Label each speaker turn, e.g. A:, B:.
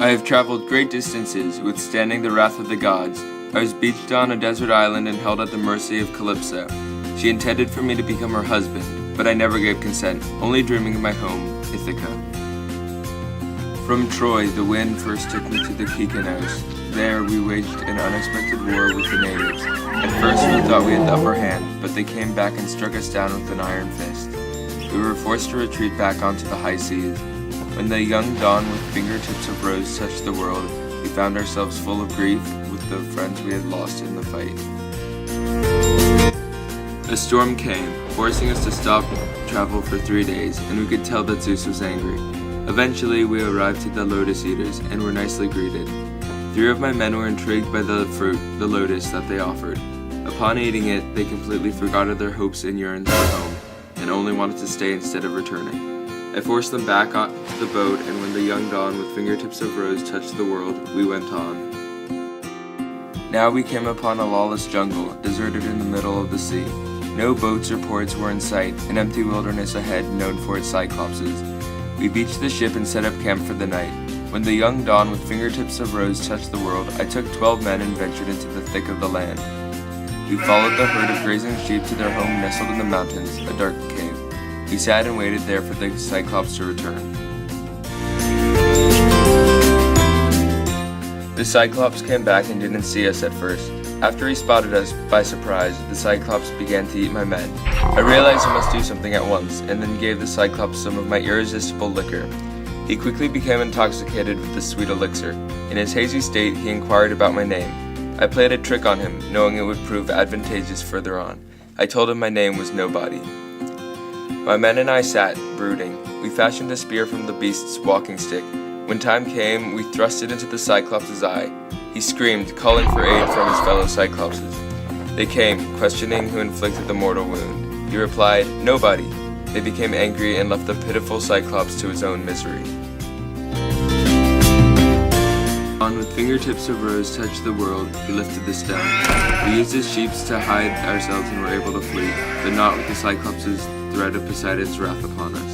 A: I have traveled great distances, withstanding the wrath of the gods. I was beached on a desert island and held at the mercy of Calypso. She intended for me to become her husband, but I never gave consent, only dreaming of my home, Ithaca. From Troy, the wind first took me to the Kikanos. There we waged an unexpected war with the natives. At first we thought we had the upper hand, but they came back and struck us down with an iron fist. We were forced to retreat back onto the high seas. When the young dawn with fingertips of rose touched the world, we found ourselves full of grief with the friends we had lost in the fight. A storm came, forcing us to stop travel for 3 days, and we could tell that Zeus was angry. Eventually, we arrived at the Lotus Eaters and were nicely greeted. 3 of my men were intrigued by the fruit, the lotus, that they offered. Upon eating it, they completely forgot of their hopes and yearns for home, and only wanted to stay instead of returning. I forced them back on the boat, and when the young dawn with fingertips of rose touched the world, we went on. Now we came upon a lawless jungle, deserted in the middle of the sea. No boats or ports were in sight, an empty wilderness ahead known for its cyclopses. We beached the ship and set up camp for the night. When the young dawn with fingertips of rose touched the world, I took 12 men and ventured into the thick of the land. We followed the herd of grazing sheep to their home nestled in the mountains, a dark cave. We sat and waited there for the Cyclops to return. The Cyclops came back and didn't see us at first. After he spotted us by surprise, the Cyclops began to eat my men. I realized I must do something at once, and then gave the Cyclops some of my irresistible liquor. He quickly became intoxicated with the sweet elixir. In his hazy state, he inquired about my name. I played a trick on him, knowing it would prove advantageous further on. I told him my name was Nobody. My men and I sat, brooding. We fashioned a spear from the beast's walking stick. When time came, we thrust it into the Cyclops' eye. He screamed, calling for aid from his fellow Cyclopses. They came, questioning who inflicted the mortal wound. He replied, "Nobody." They became angry and left the pitiful Cyclops to his own misery. On with fingertips of rose touched the world, he lifted the stone. We used his sheeps to hide ourselves and were able to flee, but not with the Cyclops' threat of Poseidon's wrath upon us.